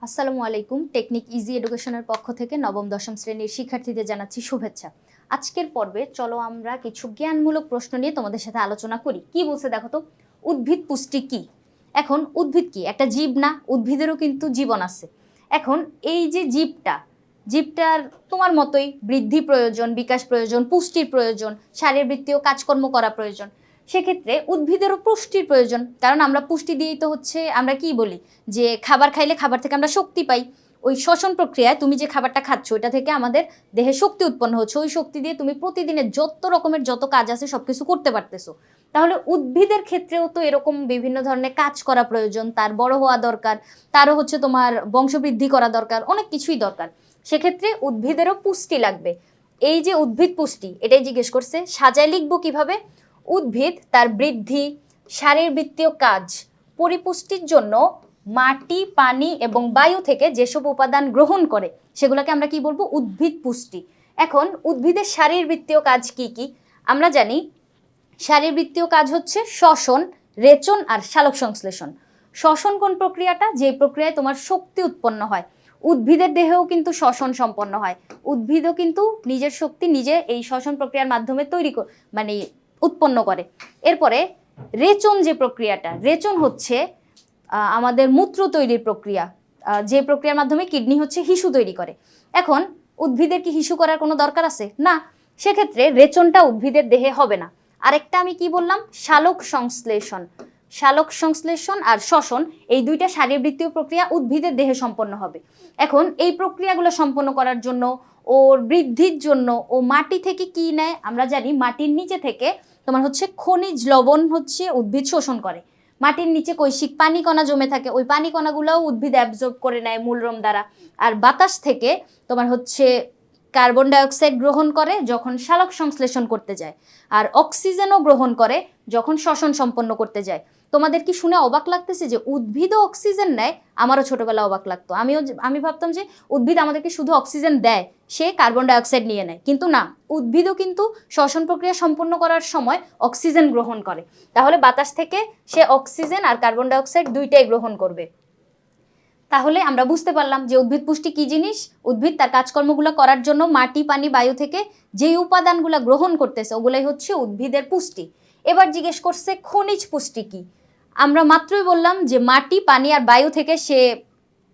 আসসালামু আলাইকুম। Technique easy এডুকেশনের পক্ষ থেকে নবম দশম শ্রেণীর শিক্ষার্থীদের জানাচ্ছি শুভেচ্ছা। আজকের পর্বে চলো আমরা কিছু জ্ঞানমূলক প্রশ্ন নিয়ে তোমাদের সাথে আলোচনা করি। কি বলছে দেখো তো, উদ্ভিদ পুষ্টি কি? এখন উদ্ভিদ কি? একটা জীব না? উদ্ভিদেরও কিন্তু জীবন আছে। এখন এই যে জীবটার তোমার মতোই বৃদ্ধি প্রয়োজন, বিকাশ প্রয়োজন, পুষ্টির প্রয়োজন, শারীরবৃত্তীয় কাজকর্ম করা প্রয়োজন। সেক্ষেত্রে উদ্ভিদেরও পুষ্টির প্রয়োজন, কারণ আমরা পুষ্টি দিয়েই তো হচ্ছে, আমরা কি বলি যে খাবার খাইলে খাবার থেকে আমরা শক্তি পাই। ওই শ্বসন প্রক্রিয়ায় তুমি যে খাবারটা খাচ্ছ ওইটা থেকে আমাদের দেহে শক্তি উৎপন্ন হচ্ছে, ওই শক্তি দিয়ে তুমি প্রতিদিনের যত রকমের যত কাজ আছে সবকিছু করতে পারতেছো। তাহলে উদ্ভিদের ক্ষেত্রেও তো এরকম বিভিন্ন ধরনের কাজ করা প্রয়োজন, তার বড় হওয়া দরকার, তারও হচ্ছে তোমার বংশবৃদ্ধি করা দরকার, অনেক কিছুই দরকার। সেক্ষেত্রে উদ্ভিদেরও পুষ্টি লাগবে। এই যে উদ্ভিদ পুষ্টি, এটাই জিজ্ঞেস করছে। সাজায় লিখবো কিভাবে? উদ্ভিদ তার বৃদ্ধি, শারীরবৃত্তীয় কাজ, পরিপুষ্টির জন্য মাটি, পানি এবং বায়ু থেকে যেসব উপাদান গ্রহণ করে সেগুলোকে আমরা কি বলবো? উদ্ভিদ পুষ্টি। এখন উদ্ভিদের শারীরবৃত্তীয় কাজ কি কি? আমরা জানি শারীরবৃত্তীয় কাজ হচ্ছে শ্বসন, রেচন আর সালোক সংশ্লেষণ। শ্বসন কোন প্রক্রিয়াটা? যে প্রক্রিয়ায় তোমার শক্তি উৎপন্ন হয়। উদ্ভিদের দেহেও কিন্তু শ্বসন সম্পন্ন হয়। উদ্ভিদও কিন্তু নিজের শক্তি নিজে এই শ্বসন প্রক্রিয়ার মাধ্যমে মানে উৎপন্ন করে। এরপরে রেচন যে প্রক্রিয়াটা, রেচন হচ্ছে আমাদের মূত্র তৈরির প্রক্রিয়া, যে প্রক্রিয়ার মাধ্যমে কিডনি হচ্ছে হিসু তৈরি করে। এখন উদ্ভিদের কি হিসু করার কোনো দরকার আছে? না। সেক্ষেত্রে রেচনটা উদ্ভিদের দেহে হবে না। আরেকটা আমি কি বললাম? সালোক সংশ্লেষণ। সালোক সংশ্লেষণ আর শ্বসন, এই দুইটা শারীরবৃত্তীয় প্রক্রিয়া উদ্ভিদের দেহে সম্পন্ন হবে। এখন এই প্রক্রিয়াগুলো সম্পন্ন করার জন্য, ওর বৃদ্ধির জন্য ও মাটি থেকে কি নেয়? আমরা জানি মাটির নিচে থেকে তোমার হচ্ছে খনিজ লবণ হচ্ছে উদ্ভিদ শোষণ করে। মাটির নিচে কৈশিক পানি কণা জমে থাকে, ওই পানি কণাগুলোও উদ্ভিদ অ্যাবজর্ব করে নেয় মূলরম দ্বারা। আর বাতাস থেকে তোমার হচ্ছে কার্বন ডাইঅক্সাইড গ্রহণ করে যখন সালোক সংশ্লেষণ করতে যায়, আর অক্সিজেনও গ্রহণ করে যখন শ্বসন সম্পন্ন করতে যায়। তোমাদের কি শুনে অবাক লাগতেছে যে উদ্ভিদও অক্সিজেন নেয়? আমারও ছোটবেলা অবাক লাগতো। আমি ভাবতাম যে উদ্ভিদ আমাদেরকে শুধু অক্সিজেন দেয়, সে কার্বন ডাইঅক্সাইড নিয়ে নেয়, কিন্তু না, উদ্ভিদও কিন্তু শ্বসন প্রক্রিয়া সম্পন্ন করার সময় অক্সিজেন গ্রহণ করে। তাহলে বাতাস থেকে সে অক্সিজেন আর কার্বন ডাইঅক্সাইড দুইটাই গ্রহণ করবে। তাহলে আমরা বুঝতে পারলাম যে উদ্ভিদ পুষ্টি কি জিনিস। উদ্ভিদ তার কাজকর্মগুলো করার জন্য মাটি, পানি, বায়ু থেকে যেই উপাদানগুলো গ্রহণ করতেছে ওগুলাই হচ্ছে উদ্ভিদের পুষ্টি। এবার জিজ্ঞেস করছে খনিজ পুষ্টি কি? আমরা মাত্রই বললাম যে মাটি, পানি আর বায়ু থেকে সে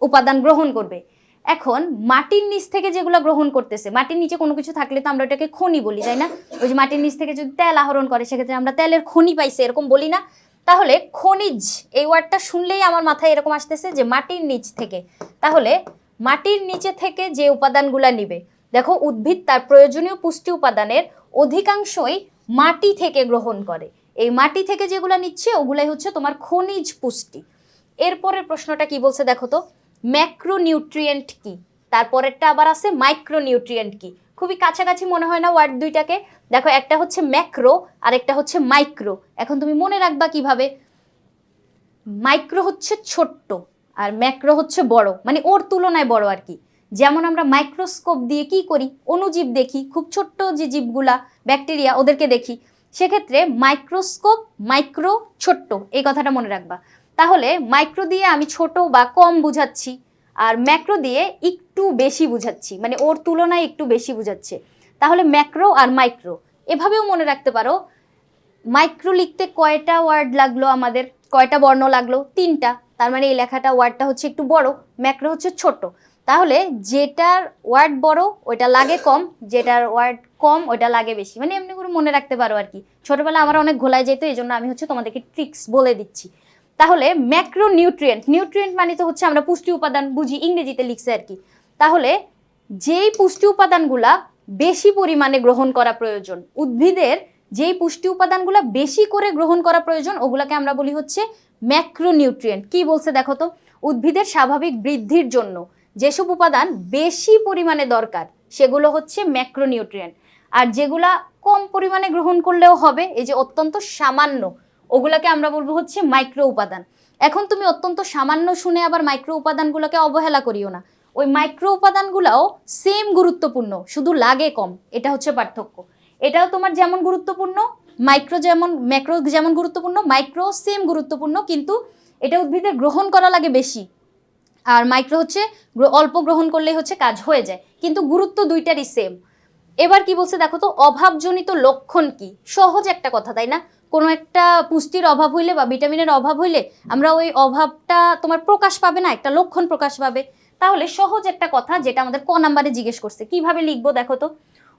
উপাদান গ্রহণ করবে। এখন মাটির নিচ থেকে যেগুলো গ্রহণ করতেছে, মাটির নিচে কোনো কিছু থাকলে তো আমরা ওটাকে খনি বলি, তাই না? ওই যে মাটির নিচ থেকে যদি তেল আহরণ করে সেক্ষেত্রে আমরা তেলের খনি পাইছে, এরকম বলি না? তাহলে খনিজ এই ওয়ার্ডটা শুনলেই আমার মাথায় এরকম আসতেছে যে মাটির নিচ থেকে। তাহলে মাটির নিচে থেকে যে উপাদানগুলা নিবে, দেখো উদ্ভিদ তার প্রয়োজনীয় পুষ্টি উপাদানের অধিকাংশই মাটি থেকে গ্রহণ করে। এই মাটি থেকে যেগুলো নিচ্ছে ওগুলাই হচ্ছে তোমার খনিজ পুষ্টি। এরপরের প্রশ্নটা কি বলছে দেখো তো, ম্যাক্রোনিউট্রিয়েন্ট কি? তারপরেরটা আবার আছে মাইক্রোনিউট্রিয়েন্ট কি। খুবই কাছাকাছি মনে হয় না ওয়ার্ড দুইটাকে? দেখো একটা হচ্ছে ম্যাক্রো আর একটা হচ্ছে মাইক্রো। এখন তুমি মনে রাখবা কিভাবে? মাইক্রো হচ্ছে ছোট্ট আর ম্যাক্রো হচ্ছে বড়, মানে ওর তুলনায় বড় আর কি। যেমন আমরা মাইক্রোস্কোপ দিয়ে কি করি? অণুজীব দেখি, খুব ছোট্ট যে জীবগুলা, ব্যাকটেরিয়া, ওদেরকে দেখি। সেক্ষেত্রে মাইক্রোস্কোপ, মাইক্রো, ছোট্ট, এই কথাটা মনে রাখবা। তাহলে মাইক্রো দিয়ে আমি ছোট বা কম বুঝাচ্ছি, আর ম্যাক্রো দিয়ে একটু বেশি বুঝাচ্ছি, মানে ওর তুলনায় একটু বেশি বুঝাচ্ছে। তাহলে ম্যাক্রো আর মাইক্রো এভাবেও মনে রাখতে পারো। মাইক্রো লিখতে কয়টা ওয়ার্ড লাগলো আমাদের? কয়টা বর্ণ লাগলো? 3টা। তার মানে এই লেখাটা ওয়ার্ডটা হচ্ছে একটু বড়, ম্যাক্রো হচ্ছে ছোট। তাহলে যেটার ওয়ার্ড বড় ওইটা লাগে কম, যেটার ওয়ার্ড কম ওইটা লাগে বেশি, মানে এমনি করে মনে রাখতে পারো আর কি। ছোটবেলা আমার অনেক ঘোলায় যেত, এই জন্য আমি হচ্ছে তোমাদেরকে ট্রিক্স বলে দিচ্ছি। তাহলে ম্যাক্রো নিউট্রিয়েন্ট, নিউট্রিয়েন্ট মানে তো হচ্ছে আমরা পুষ্টি উপাদান বুঝি, ইংরেজিতে লিখছে আর কি। তাহলে যেই পুষ্টি উপাদানগুলা বেশি পরিমাণে গ্রহণ করা প্রয়োজন, উদ্ভিদের যেই পুষ্টি উপাদানগুলো বেশি করে গ্রহণ করা প্রয়োজন ওগুলাকে আমরা বলি হচ্ছে ম্যাক্রোনিউট্রিয়েন্ট। কি বলছে দেখো তো, উদ্ভিদের স্বাভাবিক বৃদ্ধির জন্য যেসব উপাদান বেশি পরিমাণে দরকার সেগুলো হচ্ছে ম্যাক্রোনিউট্রিয়েন্ট। আর যেগুলা কম পরিমাণে গ্রহণ করলেও হবে, এই যে অত্যন্ত সামান্য, ওগুলাকে আমরা বলবো হচ্ছে মাইক্রো উপাদান। এখন তুমি অত্যন্ত সামান্য শুনে আবার মাইক্রো উপাদানগুলোকে অবহেলা করিও না। ওই মাইক্রো উপাদানগুলোও সেম গুরুত্বপূর্ণ, শুধু লাগে কম, এটা হচ্ছে পার্থক্য। এটাও তোমার যেমন গুরুত্বপূর্ণ, ম্যাক্রো যেমন গুরুত্বপূর্ণ, মাইক্রো সেম গুরুত্বপূর্ণ, কিন্তু এটা উদ্ভিদের গ্রহণ করা লাগে বেশি। আর মাইক্রো হচ্ছে অল্প গ্রহণ করলেই হচ্ছে কাজ হয়ে যায়, কিন্তু গুরুত্ব দুইটারই সেম। এবার কি বলছে দেখো তো, অভাবজনিত লক্ষণ কি? সহজ একটা কথা, তাই না? কোনো একটা পুষ্টির অভাব হইলে বা ভিটামিনের অভাব হইলে আমরা ওই অভাবটা তোমার প্রকাশ পাবে না, একটা লক্ষণ প্রকাশ পাবে। তাহলে সহজ একটা কথা, যেটা আমাদের ক নাম্বারে জিজ্ঞেস করছে, কিভাবে লিখবো দেখো তো।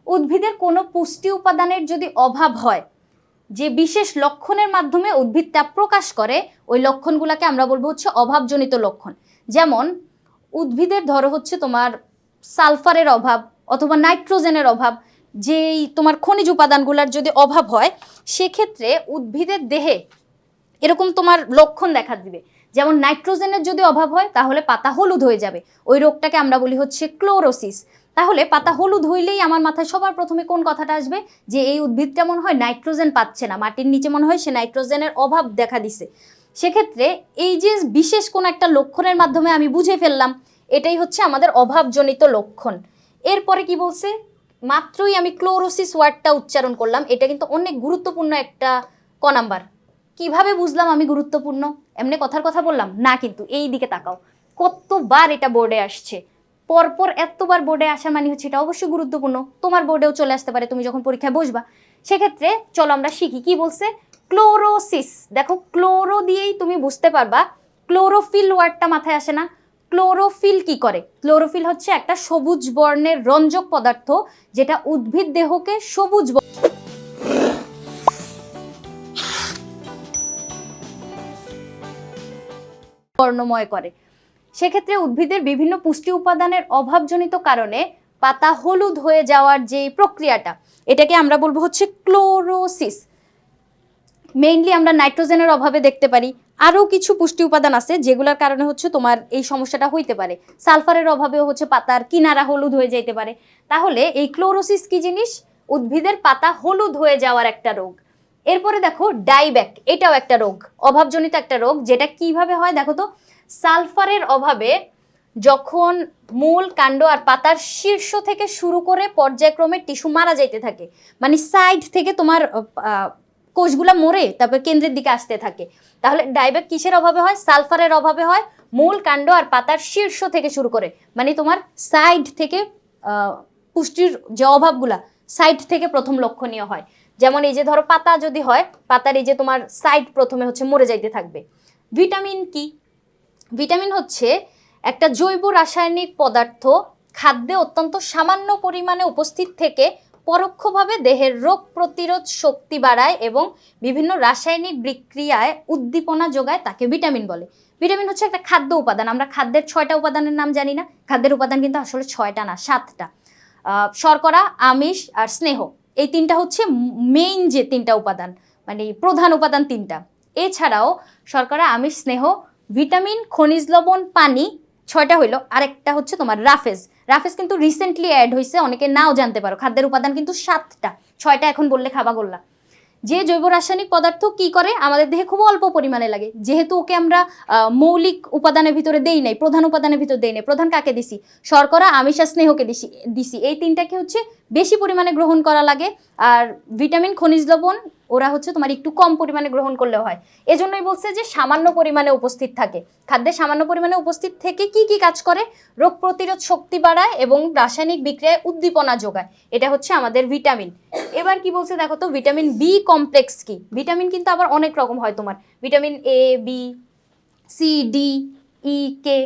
উদ্ভিদের কোনো পুষ্টি উপাদানের যদি অভাব হয়, যে বিশেষ লক্ষণের মাধ্যমে উদ্ভিদ তা প্রকাশ করে, ওই লক্ষণগুলোকে আমরা বলবো হচ্ছে অভাবজনিত লক্ষণ। যেমন উদ্ভিদের ধরো হচ্ছে তোমার সালফারের অভাব অথবা নাইট্রোজেনের অভাব, যেই তোমার খনিজ উপাদানগুলোর যদি অভাব হয়, সেক্ষেত্রে উদ্ভিদের দেহে এরকম তোমার লক্ষণ দেখা দিবে। যেমন নাইট্রোজেনের যদি অভাব হয় তাহলে পাতা হলুদ হয়ে যাবে, ওই রোগটাকে আমরা বলি হচ্ছে ক্লোরোসিস। তাহলে পাতা হলুদ হইলেই আমার মাথায় সবার প্রথমে কোন কথাটা আসবে, যে এই উদ্ভিদটা মনে হয় নাইট্রোজেন পাচ্ছে না, মাটির নিচে মনে হয় সে নাইট্রোজেনের অভাব দেখা দিছে। সেক্ষেত্রে এই যে বিশেষ কোন একটা লক্ষণের মাধ্যমে আমি বুঝে ফেললাম, এটাই হচ্ছে আমাদের অভাবজনিত লক্ষণ। এরপরে কি বলছে, মাত্রই আমি ক্লোরোসিস ওয়ার্ডটা উচ্চারণ করলাম, এটা কিন্তু অনেক গুরুত্বপূর্ণ একটা ক নাম্বার। কিভাবে বুঝলাম আমি গুরুত্বপূর্ণ? এমনি কথার কথা বললাম না, কিন্তু এই দিকে তাকাও, কতবার এটা বোর্ডে আসছে, পরপর এতবার বোর্ডে আসা মানে হচ্ছে এটা অবশ্যই গুরুত্বপূর্ণ। তোমার বোর্ডেও চলে আসতে পারে তুমি যখন পরীক্ষায় বসবা। সেক্ষেত্রে চলো আমরা শিখি কি বলছে। ক্লোরোসিস, দেখো ক্লোরো দিয়েই তুমি বুঝতে পারবা, ক্লোরোফিল ওয়ার্ডটা মাথায় আসে না? ক্লোরোফিল কি করে? ক্লোরোফিল হচ্ছে একটা সবুজ বর্ণের রঞ্জক পদার্থ, যেটা উদ্ভিদ দেহকে সবুজ বর্ণময় করে। সেক্ষেত্রে উদ্ভিদের বিভিন্ন পুষ্টি উপাদানের অভাবজনিত কারণে পাতা হলুদ হয়ে যাওয়ার যে প্রক্রিয়াটা, এটাকে আমরা বলবো হচ্ছে ক্লোরোসিস। মেইনলি আমরা নাইট্রোজেনের অভাবে দেখতে পারি, আরও কিছু পুষ্টি উপাদান আছে যেগুলোর কারণে হচ্ছে তোমার এই সমস্যাটা হইতে পারে। সালফারের অভাবেও হচ্ছে পাতার কিনারা হলুদ হয়ে যেতে পারে। তাহলে এই ক্লোরোসিস কি জিনিস? উদ্ভিদের পাতা হলুদ হয়ে যাওয়ার একটা রোগ। এরপরে দেখো ডাইব্যাক, এটাও একটা রোগ, অভাবজনিত একটা রোগ। যেটা কিভাবে হয় দেখো তো, সালফারের অভাবে যখন মূল, কাণ্ড আর পাতার শীর্ষ থেকে শুরু করে পর্যায়ক্রমে টিস্যু মারা যাইতে থাকে, মানে সাইড থেকে তোমার কোষগুলা মরে তারপর কেন্দ্রের দিকে আসতে থাকে। তাহলে ডাইব্যাক কিসের অভাবে হয়? সালফারের অভাবে হয়। মূল, কাণ্ড আর পাতার শীর্ষ থেকে শুরু করে, মানে তোমার সাইড থেকে পুষ্টির যে অভাবগুলা সাইড থেকে প্রথম লক্ষণীয় হয়। যেমন এই যে ধরো পাতা যদি হয়, পাতার এই যে তোমার সাইড প্রথমে হচ্ছে মরে যাইতে থাকবে। ভিটামিন কি? ভিটামিন হচ্ছে একটা জৈব রাসায়নিক পদার্থ, খাদ্যে অত্যন্ত সামান্য পরিমাণে উপস্থিত থেকে পরোক্ষভাবে দেহের রোগ প্রতিরোধ শক্তি বাড়ায় এবং বিভিন্ন রাসায়নিক বিক্রিয়ায় উদ্দীপনা যোগায়, তাকে ভিটামিন বলে। ভিটামিন হচ্ছে একটা খাদ্য উপাদান। আমরা খাদ্যের 6টা উপাদানের নাম জানি না? খাদ্যের উপাদান কিন্তু আসলে 6টা না, 7টা। শর্করা, আমিষ আর স্নেহ, এই তিনটা হচ্ছে মেইন যে তিনটা উপাদান, মানে প্রধান উপাদান তিনটা। এছাড়াও শর্করা, আমিষ, স্নেহ, ভিটামিন, খনিজ লবণ, পানি, 6টা হইলো। আরেকটা হচ্ছে তোমার রাফেজ। রাফেজ কিন্তু রিসেন্টলি অ্যাড হয়েছে, অনেকে নাও জানতে পারো। খাদ্যের উপাদান কিন্তু 7টা, 6টা এখন বললে খাবা গোল্লা। যে জৈব রাসায়নিক পদার্থ কি করে, আমাদের দেহে খুব অল্প পরিমাণে লাগে, যেহেতু ওকে আমরা মৌলিক উপাদানের ভিতরে দেই নাই, প্রধান উপাদানের ভিতরে দেই নাই। প্রধান কাকে দিছি? শর্করা, আমিষ আর স্নেহকে দিছি। এই তিনটাকে হচ্ছে বেশি পরিমাণে গ্রহণ করা লাগে। আর ভিটামিন, খনিজ লবণ ওরা হচ্ছে তোমার একটু কম পরিমাণে গ্রহণ করলেও হয়। এজন্যই বলছে যে সামান্য পরিমাণে উপস্থিত থাকে। খাদ্যে সামান্য পরিমাণে উপস্থিত থেকে কি কি কাজ করে? রোগ প্রতিরোধ শক্তি বাড়ায় এবং রাসায়নিক বিক্রিয়ায় উদ্দীপনা যোগায়। এটা হচ্ছে আমাদের ভিটামিন। এবার কি বলছে দেখো তো, ভিটামিন বি কমপ্লেক্স কি? ভিটামিন কিন্তু আবার অনেক রকম হয় তোমার, vitamin A, B, C, D, E, K.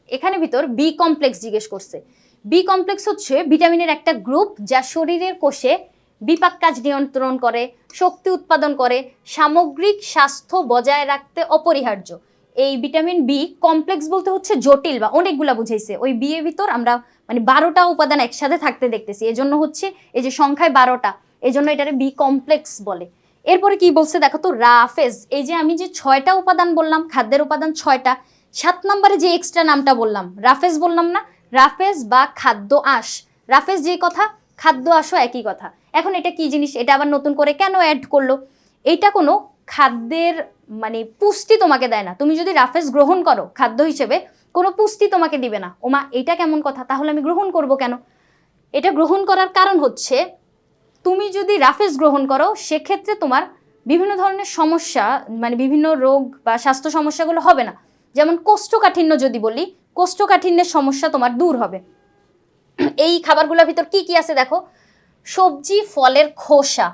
এখানে ভিতর বি কমপ্লেক্স জিজ্ঞেস করছে। বি কমপ্লেক্স হচ্ছে ভিটামিনের একটা গ্রুপ, যা শরীরের কোষে বিপাক কাজ নিয়ন্ত্রণ করে, শক্তি উৎপাদন করে, সামগ্রিক স্বাস্থ্য বজায় রাখতে অপরিহার্য। এই ভিটামিন বি কমপ্লেক্স বলতে হচ্ছে জটিল বা অনেকগুলা বুঝাইছে। ওই বি এর ভিতর আমরা মানে 12টা উপাদান একসাথে থাকতে দেখতেছি, এজন্য হচ্ছে এই যে সংখ্যায় 12টা, এজন্য এটারে বি কমপ্লেক্স বলে। এরপরে কি বলছে দেখো তো, রাফেজ। এই যে আমি যে 6টা উপাদান বললাম, খাদ্যের উপাদান 6টা, 7 নম্বরে যে এক্সট্রা নামটা বললাম রাফেজ বললাম না? রাফেজ বা খাদ্য আঁশ। রাফেজ যে কথা, খাদ্য আঁশও একই কথা। এখন এটা কি জিনিস? এটা আবার নতুন করে কেন অ্যাড করলো? এইটা কোনো খাদ্যের মানে পুষ্টি তোমাকে দেয় না। তুমি যদি রাফেজ গ্রহণ করো খাদ্য হিসেবে, কোনো পুষ্টি তোমাকে দিবে না। ওমা, এটা কেমন কথা? তাহলে আমি গ্রহণ করব কেন? এটা গ্রহণ করার কারণ হচ্ছে, তুমি যদি রাফেজ গ্রহণ করো সেক্ষেত্রে তোমার বিভিন্ন ধরনের সমস্যা, মানে বিভিন্ন রোগ বা স্বাস্থ্য সমস্যাগুলো হবে না। যেমন কোষ্ঠকাঠিন্য যদি বলি, কোষ্ঠকাঠিন্যের সমস্যা তোমার দূর হবে। এই খাবারগুলোর ভিতর কি কি আছে দেখো, সবজি, ফলের খোসা,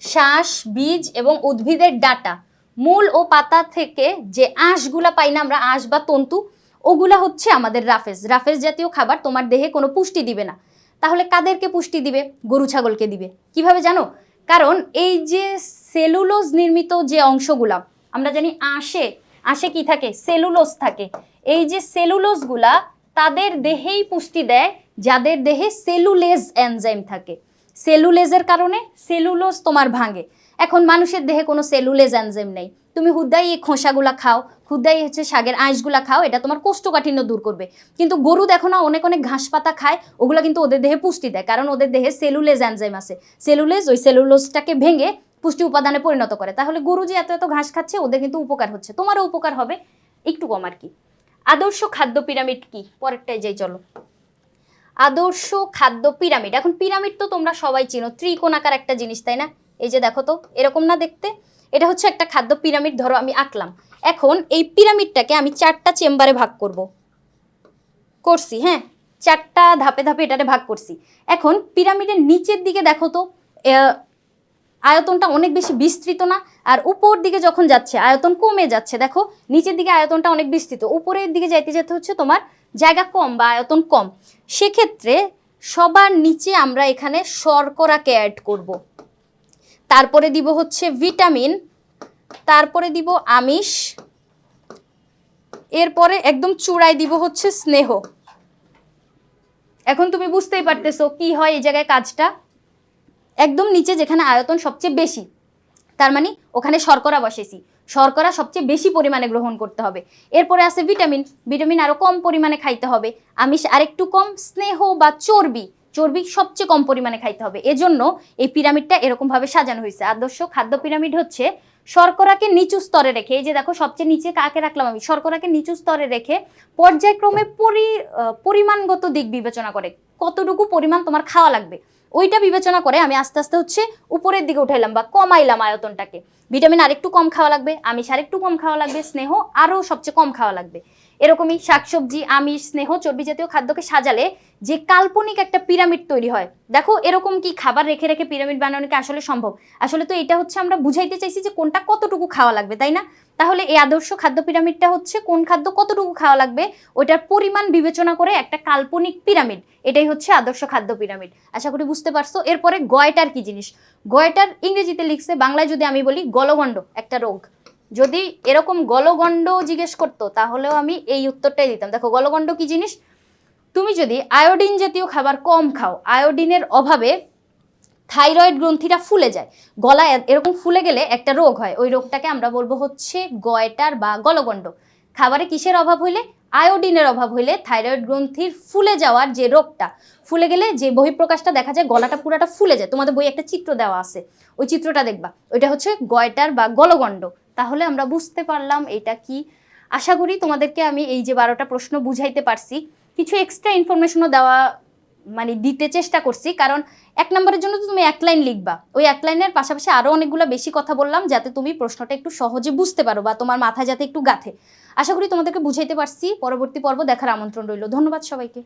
শ্বাস, বীজ এবং উদ্ভিদের ডাঁটা, মূল ও পাতা থেকে যে আঁশগুলা পাই না আমরা, আঁশ বা তন্তু, ওগুলা হচ্ছে আমাদের রাফেজ। রাফেজ জাতীয় খাবার তোমার দেহে কোনো পুষ্টি দিবে না। তাহলে কাদেরকে পুষ্টি দিবে? গরু ছাগলকে দিবে। কিভাবে জানো? কারণ এই যে সেলুলোজ নির্মিত যে অংশগুলা, আমরা জানি আঁশে আঁশে কি থাকে? সেলুলোজ থাকে। এই যে সেলুলোজগুলা তাদের দেহেই পুষ্টি দেয় যাদের দেহে সেলুলেজ এনজাইম থাকে। সেলুলেজের কারণে সেলুলোজ তোমার ভাঙে। এখন মানুষের দেহে কোনো সেলুলেজ এনজাইম নেই, তুমি হুদাই এই খোসাগুলা খাও, হুদাই হচ্ছে শাকের আঁশগুলা খাও, এটা তোমার কোষ্ঠকাঠিন্য দূর করবে। কিন্তু গরু দেখো না অনেক অনেক ঘাস পাতা খায়, ওগুলো কিন্তু ওদের দেহে পুষ্টি দেয়, কারণ ওদের দেহে সেলুলেজ এনজাইম আছে। সেলুলেজ ওই সেলুলোজটাকে ভেঙে পুষ্টি উপাদানে পরিণত করে। তাহলে গরু যে এত এত ঘাস খাচ্ছে ওদের কিন্তু উপকার হচ্ছে, তোমারও উপকার হবে, একটু কম আর কি। আদর্শ খাদ্য পিরামিড কি? পরেরটাই যাই চলো। আদর্শ খাদ্য পিরামিড। এখন পিরামিড তো তোমরা সবাই চিনো, ত্রিকোণাকার একটা জিনিস, তাই না? এই যে দেখো তো এরকম না দেখতে? এটা হচ্ছে একটা খাদ্য পিরামিড, ধরো আমি আঁকলাম। এখন এই পিরামিডটাকে আমি 4টা চেম্বারে ভাগ করছি, হ্যাঁ, 4টা ধাপে ধাপে এটাতে ভাগ করছি। এখন পিরামিডের নিচের দিকে দেখো তো আয়তনটা অনেক বেশি বিস্তৃত না? আর উপর দিকে যখন যাচ্ছে আয়তন কমে যাচ্ছে, দেখো নিচের দিকে আয়তনটা অনেক বিস্তৃত, উপরের দিকে যাইতে যেতে হচ্ছে তোমার জায়গা কম বা আয়তন কম। সেক্ষেত্রে সবার নিচে আমরা এখানে শর্করাকে অ্যাড করব, তারপরে দিব হচ্ছে ভিটামিন, তারপরে দিব আমিষ, এরপরে একদম চূড়ায় দিব হচ্ছে স্নেহ। এখন তুমি বুঝতেই পারতেছো কি হয় এই জায়গায় কাজটা। একদম নিচে যেখানে আয়তন সবচেয়ে বেশি, তার মানে ওখানে শর্করা বসেছি, শর্করা সবচেয়ে বেশি পরিমাণে গ্রহণ করতে হবে। এরপরে আছে ভিটামিন, ভিটামিন আরও কম পরিমাণে খাইতে হবে, আমিষ আরেকটু কম, স্নেহ বা চর্বি, চর্বি সবচেয়ে কম পরিমাণে খাইতে হবে। এজন্য এই পিরামিডটা এরকমভাবে সাজানো হয়েছে। আদর্শ খাদ্য পিরামিড হচ্ছে শর্করাকে নিচু স্তরে রেখে, এই যে দেখো সবচেয়ে নিচে কাকে রাখলাম আমি, শর্করাকে নিচু স্তরে রেখে পর্যায়ক্রমে পরিমাণগত দিক বিবেচনা করে, কতটুকু পরিমাণ তোমার খাওয়া লাগবে ওইটা বিবেচনা করে আমি আস্তে আস্তে হচ্ছে উপরের দিকে উঠাইলাম বা কমাইলাম আয়তনটাকে। ভিটামিন আরেকটু কম খাওয়া লাগবে, আমিষ আরেকটু কম খাওয়া লাগবে, স্নেহ আরও সবচেয়ে কম খাওয়া লাগবে। এরকমই শাকসবজি, আমিষ, স্নেহ, চর্বি জাতীয় খাদ্যকে সাজালে যে কাল্পনিক একটা পিরামিড তৈরি হয়। দেখো এরকম কি খাবার রেখে রেখে পিরামিড বানানো কি আসলে সম্ভব? আসলে তো এটা হচ্ছে আমরা বুঝাইতে চাইছি যে কোনটা কতটুকু খাওয়া লাগবে, তাই না? তাহলে এই আদর্শ খাদ্য পিরামিডটা হচ্ছে কোন খাদ্য কতটুকু খাওয়া লাগবে ওইটার পরিমাণ বিবেচনা করে একটা কাল্পনিক পিরামিড, এটাই হচ্ছে আদর্শ খাদ্য পিরামিড। আশা করি বুঝতে পারছো। এরপরে গয়টার কি জিনিস? গয়টার ইংরেজিতে লিখছে, বাংলায় যদি আমি বলি গলগণ্ড একটা রোগ। যদি এরকম গলগণ্ড জিজ্ঞেস করতো তাহলেও আমি এই উত্তরটাই দিতাম। দেখো গলগণ্ড কি জিনিস? তুমি যদি আয়োডিন জাতীয় খাবার কম খাও, আয়োডিনের অভাবে থাইরয়েড গ্রন্থিটা ফুলে যায়, গলা এরকম ফুলে গেলে একটা রোগ হয়, ওই রোগটাকে আমরা বলবো হচ্ছে গয়টার বা গলগণ্ড। খাবারে কিসের অভাব হইলে? আয়োডিনের অভাব হইলে থাইরয়েড গ্রন্থির ফুলে যাওয়ার যে রোগটা, ফুলে গেলে যে বহিঃপ্রকাশটা দেখা যায়, গলাটা পুরাটা ফুলে যায়, তোমাদের বই একটা চিত্র দেওয়া আছে, ওই চিত্রটা দেখবা, ওইটা হচ্ছে গয়টার বা গলগণ্ড। তাহলে আমরা বুঝতে পারলাম এটা কি। আশা করি তোমাদেরকে আমি এই যে 12টা প্রশ্ন বুঝাইতে পারছি, কিছু এক্সট্রা ইনফরমেশনও দেওয়া মানে দিতে চেষ্টা করছি, কারণ 1 নম্বরের জন্য তো তুমি 1 লাইন লিখবা, ওই 1 লাইনের পাশাপাশি আরও অনেকগুলো বেশি কথা বললাম যাতে তুমি প্রশ্নটা একটু সহজে বুঝতে পারো বা তোমার মাথায় যাতে একটু গাঁথে। আশা করি তোমাদেরকে বুঝাইতে পারছি। পরবর্তী পর্ব দেখার আমন্ত্রণ রইল। ধন্যবাদ সবাইকে।